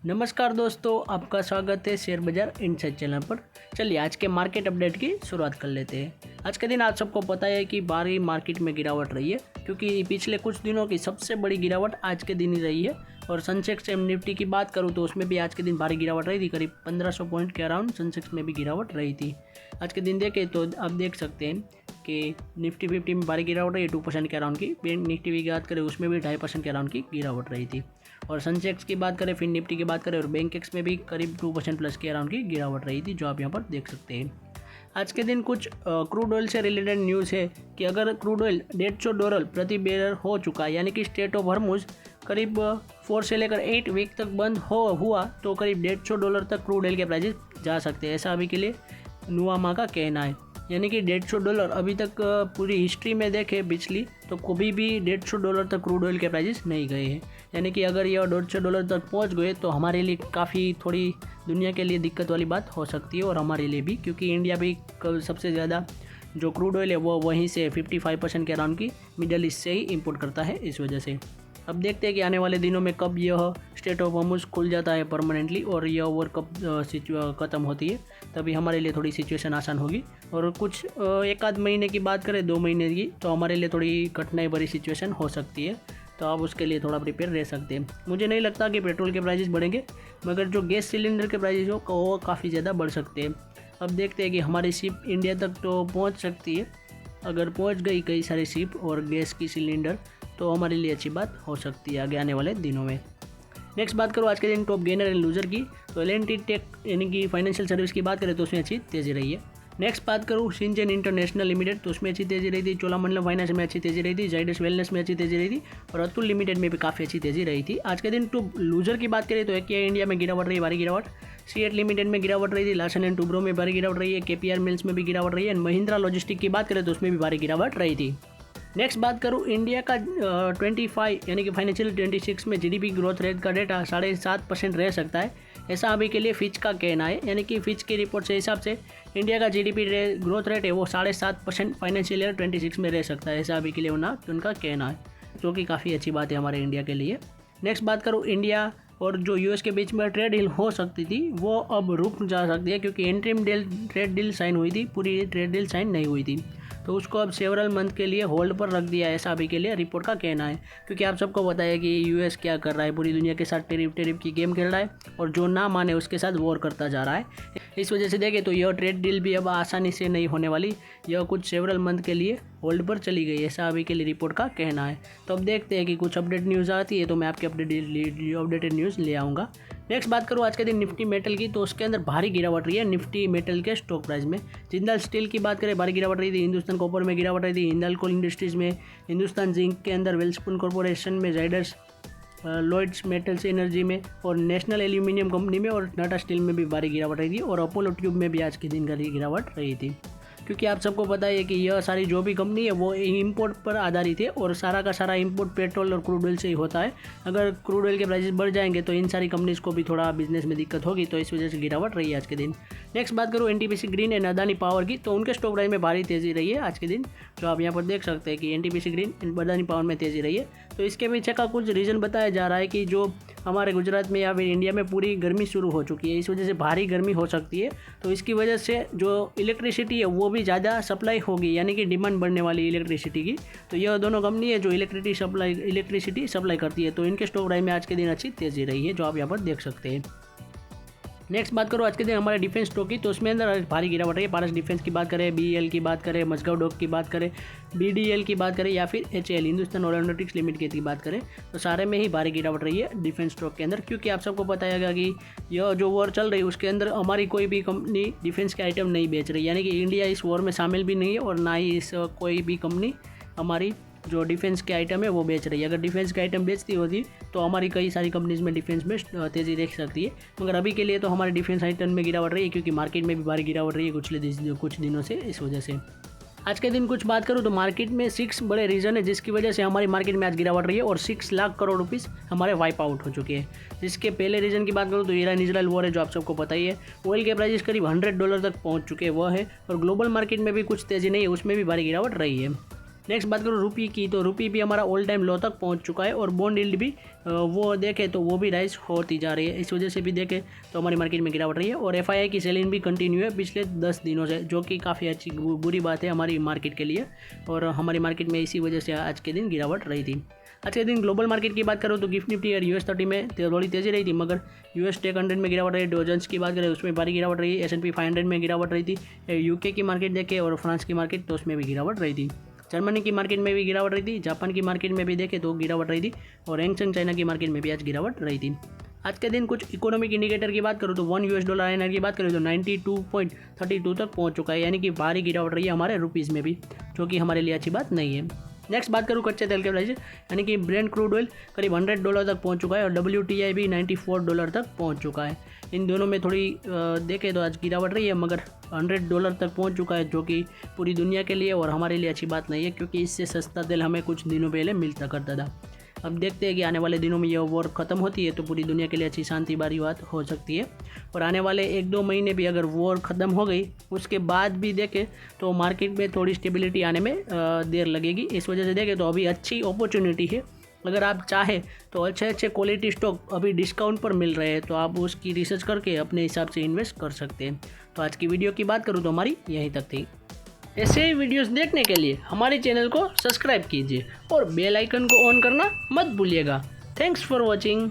नमस्कार दोस्तों, आपका स्वागत है शेयर बाजार इनसाइड चैनल पर। चलिए आज के मार्केट अपडेट की शुरुआत कर लेते हैं। आज के दिन आप सबको पता है कि भारी मार्केट में गिरावट रही है, क्योंकि पिछले कुछ दिनों की सबसे बड़ी गिरावट आज के दिन ही रही है। और सेंसेक्स एवं निफ्टी की बात करूं तो उसमें भी आज के दिन भारी गिरावट रही थी। करीब 1500 पॉइंट के अराउंड सेंसेक्स में भी गिरावट रही थी। आज के दिन देखें तो आप देख सकते हैं कि निफ्टी 50 में भारी गिरावट रही है 2% के अराउंड की। बैंक निफ्टी की बात करें उसमें भी 2.5% के अराउंड की गिरावट रही थी। और सेंसेक्स की बात करें, फिर निफ्टी की बात करें और बैंक एक्स में भी करीब 2% प्लस के अराउंड की गिरावट रही थी, जो आप यहाँ पर देख सकते हैं। आज के दिन कुछ क्रूड ऑयल से रिलेटेड न्यूज़ है कि अगर क्रूड ऑयल $150 प्रति बैरल हो चुका है, यानी कि स्ट्रेट ऑफ हॉर्मुज करीब 4 से लेकर 8 वीक तक बंद हुआ तो करीब $150 तक क्रूड ऑयल के प्राइजेस जा सकते हैं, ऐसा अभी के लिए नुआमा का कहना है। यानी कि $150 अभी तक पूरी हिस्ट्री में देखें पिछली तो कभी भी $150 तक क्रूड ऑयल के प्राइजेस नहीं गए हैं। यानी कि अगर यह $150 तक पहुंच गए तो हमारे लिए काफ़ी थोड़ी दुनिया के लिए दिक्कत वाली बात हो सकती है, और हमारे लिए भी, क्योंकि इंडिया भी सबसे ज़्यादा जो क्रूड ऑयल है वो वहीं से 55% के अराउंड की मिडल ईस्ट से ही इंपोर्ट करता है। इस वजह से अब देखते हैं कि आने वाले दिनों में कब यह स्टेट ऑफ हॉर्मुज खुल जाता है परमानेंटली और यह वॉर कब ख़त्म होती है, तभी हमारे लिए थोड़ी सिचुएशन आसान होगी। और कुछ एक आध महीने की बात करें, 2 महीने की, तो हमारे लिए थोड़ी कठिनाई भरी सिचुएशन हो सकती है, तो आप उसके लिए थोड़ा प्रिपेयर रह सकते हैं। मुझे नहीं लगता कि पेट्रोल के प्राइजेस बढ़ेंगे, मगर जो गैस सिलेंडर के प्राइजेस हो वो काफ़ी ज़्यादा बढ़ सकते हैं। अब देखते हैं कि हमारी शिप इंडिया तक तो पहुँच सकती है। अगर पहुँच गई कई सारी शिप और गैस की सिलेंडर तो हमारे लिए अच्छी बात हो सकती है आगे आने वाले दिनों में। नेक्स्ट बात करूँ आज के दिन टॉप गेनर एंड लूजर की, तो L&T टेक यानी कि फाइनेंशियल सर्विस की बात करें तो उसमें अच्छी तेज़ी रही है। नेक्स्ट बात करूँ सिंचन इंटरनेशनल लिमिटेड, तो उसमें अच्छी तेज़ी रही थी। चोलामंडलम फाइनेंस में अच्छी तेज़ी रही थी। जाइडस वेलनेस में अच्छी तेज़ी रही थी और अतुल लिमिटेड में भी काफ़ी अच्छी तेज़ी रही थी। आज के दिन टॉप लूजर की बात करें तो एक इंडिया में गिरावट रही, भारी गिरावट। सीएट लिमिटेड में गिरावट रही थी। लार्सन एंड टुब्रो में भारी गिरावट रही है। KPR मिल्स में भी गिरावट रही है। एंड महिंद्रा लॉजिस्टिक की बात करें तो उसमें भी भारी गिरावट रही थी। नेक्स्ट बात करूँ इंडिया का 25 यानी कि फाइनेंशियल 26 में GDP ग्रोथ रेट का डेटा 7.5% रह सकता है, ऐसा अभी के लिए फिच का कहना है। यानी कि फिच की रिपोर्ट से हिसाब से इंडिया का GDP ग्रोथ रेट है वो 7.5% फाइनेंशियल ईयर 26 में रह सकता है, ऐसा अभी के लिए उनका कहना है, जो कि काफ़ी अच्छी बात है हमारे इंडिया के लिए। नेक्स्ट बात करूँ इंडिया और जो US के बीच में ट्रेड डील हो सकती थी वो अब रुक जा सकती है, क्योंकि इंटरिम ट्रेड डील साइन हुई थी, पूरी ट्रेड डील साइन नहीं हुई थी, तो उसको अब सेवरल मंथ के लिए होल्ड पर रख दिया है, ऐसा अभी के लिए रिपोर्ट का कहना है। क्योंकि आप सबको पता है कि US क्या कर रहा है, पूरी दुनिया के साथ टेरिफ की गेम खेल रहा है और जो ना माने उसके साथ वॉर करता जा रहा है। इस वजह से देखें तो यह ट्रेड डील भी अब आसानी से नहीं होने वाली, यह कुछ सेवरल मंथ के लिए होल्ड पर चली गई, ऐसा अभी के लिए रिपोर्ट का कहना है। तो अब देखते हैं कि कुछ अपडेट न्यूज़ आती है तो मैं आपके अपडेटेड न्यूज़ ले आऊँगा। नेक्स्ट बात करूँ आज के दिन निफ्टी मेटल की, तो उसके अंदर भारी गिरावट रही है निफ्टी मेटल के स्टॉक प्राइस में। जिंदल स्टील की बात करें, भारी गिरावट रही थी। हिंदुस्तान कॉपर में गिरावट रही थी। हिंदाल्को इंडस्ट्रीज़ में, हिंदुस्तान जिंक के अंदर, वेल्सपुन कॉरपोरेशन में, जाइडस, लॉयड्स मेटल्स एनर्जी में और नेशनल एल्यूमिनियम कंपनी में और टाटा स्टील में भी भारी गिरावट रही थी। और अपोलो ट्यूब में भी आज के दिन भारी गिरावट रही थी, क्योंकि आप सबको पता है कि यह सारी जो भी कंपनी है वो इंपोर्ट पर आधारित है और सारा का सारा इंपोर्ट पेट्रोल और क्रूड ऑयल से ही होता है। अगर क्रूड ऑयल के प्राइसेस बढ़ जाएंगे तो इन सारी कंपनीज़ को भी थोड़ा बिजनेस में दिक्कत होगी, तो इस वजह से गिरावट रही है आज के दिन। नेक्स्ट बात करूँ NTPC green and Adani power की, तो उनके स्टॉक प्राइस में भारी तेज़ी रही है आज के दिन, जो आप यहाँ पर देख सकते हैं कि NTPC green and Adani power में तेज़ी रही है। तो इसके पीछे का कुछ रीज़न बताया जा रहा है कि जो हमारे गुजरात में या फिर इंडिया में पूरी गर्मी शुरू हो चुकी है, इस वजह से भारी गर्मी हो सकती है, तो इसकी वजह से जो इलेक्ट्रिसिटी है वो भी ज़्यादा सप्लाई होगी, यानी कि डिमांड बढ़ने वाली इलेक्ट्रिसिटी की। तो यह दोनों कंपनी है जो इलेक्ट्रिसिटी सप्लाई करती है, तो इनके स्टॉक प्राइस में आज के दिन अच्छी तेज़ी रही है, जो आप यहाँ पर देख सकते हैं। नेक्स्ट बात करो आज के दिन हमारे डिफेंस स्टॉक की, तो उसमें अंदर भारी गिरावट रही है। पारस डिफेंस की बात करें, BEL की बात करें, मजगांव डॉक की बात करें, BDL की बात करें या फिर HAL हिंदुस्तान एरोनॉटिक्स लिमिटेड की बात करें, तो सारे में ही भारी गिरावट रही है डिफेंस स्टॉक के अंदर। क्योंकि आप सबको पता है कि यह जो वॉर चल रही है उसके अंदर हमारी कोई भी कंपनी डिफेंस के आइटम नहीं बेच रही, यानी कि इंडिया इस वॉर में शामिल भी नहीं है और ना ही इस कोई भी कंपनी हमारी जो डिफेंस के आइटम है वो बेच रही है। अगर डिफेंस के आइटम बेचती होती तो हमारी कई सारी कंपनीज में डिफेंस में तेज़ी देख सकती है, मगर अभी के लिए तो हमारे डिफेंस आइटम में गिरावट रही है, क्योंकि मार्केट में भी भारी गिरावट रही है कुछ दिनों से। इस वजह से आज के दिन कुछ बात करूँ तो मार्केट में 6 बड़े रीज़न है जिसकी वजह से हमारी मार्केट में आज गिरावट रही है और 6 लाख करोड़ रुपीस हमारे वाइप आउट हो चुके हैं। जिसके पहले रीज़न की बात करूँ तो ईरान इजराइल वॉर है, जो आप सबको पता ही है। ऑयल के प्राइसेस करीब $100 तक पहुँच चुके हैं, वह है। और ग्लोबल मार्केट में भी कुछ तेज़ी नहीं है, उसमें भी भारी गिरावट रही है। नेक्स्ट बात करूँ रुपये की, तो रुपये भी हमारा ऑल टाइम लो तक पहुंच चुका है और बॉन्ड यील्ड भी वो देखें तो वो भी राइज होती जा रही है। इस वजह से भी देखें तो हमारी मार्केट में गिरावट रही है और एफआईआई की सेलिंग भी कंटिन्यू है पिछले 10 दिनों से, जो कि काफ़ी अच्छी बुरी बात है हमारी मार्केट के लिए। और हमारी मार्केट में इसी वजह से आज के दिन गिरावट रही थी। आज के दिन ग्लोबल मार्केट की बात करूँ तो गिफ्ट निफ्टी और US30 में थोड़ी तेज़ी रही थी, मगर US टेक 100 में गिरावट रही। डोजेंस की बात करें उसमें भारी गिरावट रही। S&P 500 में गिरावट रही थी। UK की मार्केट देखें और फ्रांस की मार्केट तो उसमें भी गिरावट रही थी। जर्मनी की मार्केट में भी गिरावट रही थी। जापान की मार्केट में भी देखें तो गिरावट रही थी और हैंगसेंग चाइना की मार्केट में भी आज गिरावट रही थी। आज के दिन कुछ इकोनॉमिक इंडिकेटर की बात करूँ तो $1 INR की बात करें तो 92.32 तक पहुंच चुका है, यानी कि भारी गिरावट रही है हमारे रुपीज़ में भी, जो कि हमारे लिए अच्छी बात नहीं है। नेक्स्ट बात करूँ कच्चे तेल के प्राइस, यानी कि ब्रेंट क्रूड ऑयल करीब $100 तक पहुंच चुका है और WTI भी $94 तक पहुंच चुका है। इन दोनों में थोड़ी देखें तो आज गिरावट रही है, मगर $100 तक पहुंच चुका है, जो कि पूरी दुनिया के लिए और हमारे लिए अच्छी बात नहीं है, क्योंकि इससे सस्ता तेल हमें कुछ दिनों पहले मिलता करता था। अब देखते हैं कि आने वाले दिनों में यह वॉर ख़त्म होती है तो पूरी दुनिया के लिए अच्छी शांति वाली बात हो सकती है। और आने वाले 1-2 महीने भी अगर वॉर ख़त्म हो गई उसके बाद भी देखें तो मार्केट में थोड़ी स्टेबिलिटी आने में देर लगेगी। इस वजह से देखें तो अभी अच्छी अपॉर्चुनिटी है। अगर आप चाहें तो अच्छे क्वालिटी स्टॉक अभी डिस्काउंट पर मिल रहे हैं तो आप उसकी रिसर्च करके अपने हिसाब से इन्वेस्ट कर सकते हैं। तो आज की वीडियो की बात करूँ तो हमारी यहीं तक थी। ऐसे ही वीडियोस देखने के लिए हमारे चैनल को सब्सक्राइब कीजिए और बेल आइकन को ऑन करना मत भूलिएगा। Thanks for watching.